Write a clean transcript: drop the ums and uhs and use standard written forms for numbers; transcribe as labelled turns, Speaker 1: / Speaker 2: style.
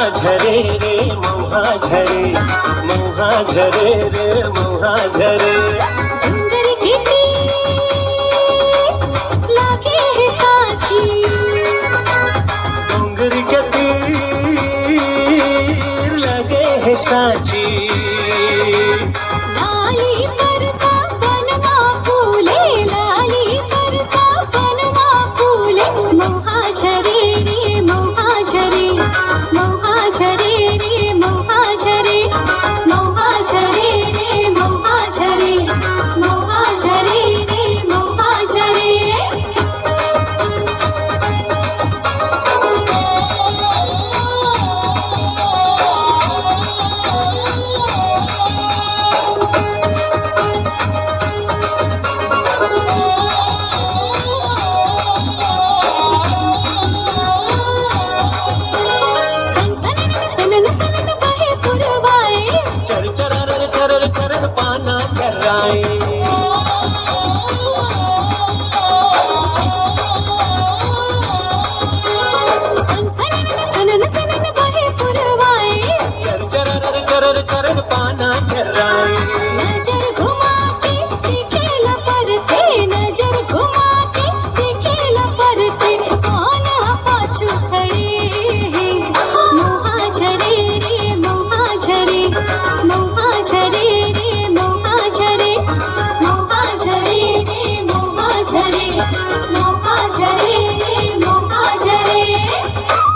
Speaker 1: झरे रे मौहा झरे, मौहा झरे रे मौहा झरे।
Speaker 2: डोंगर किती लागे हे साची,
Speaker 1: डोंगर किती लागे हे साची।
Speaker 2: लाली परसा वनमा फुले, लाली परसा वनमा फुले। मौहा झरे रे मौहा झरे, मौहा झरे रे मौहा झरे, मौहा झरे रे मौहा झरे, मौहा झरे रे मौहा झरे। सनन सनन बहे पुरवाए,
Speaker 1: चर चरर चरर चरर पाना चर्राए।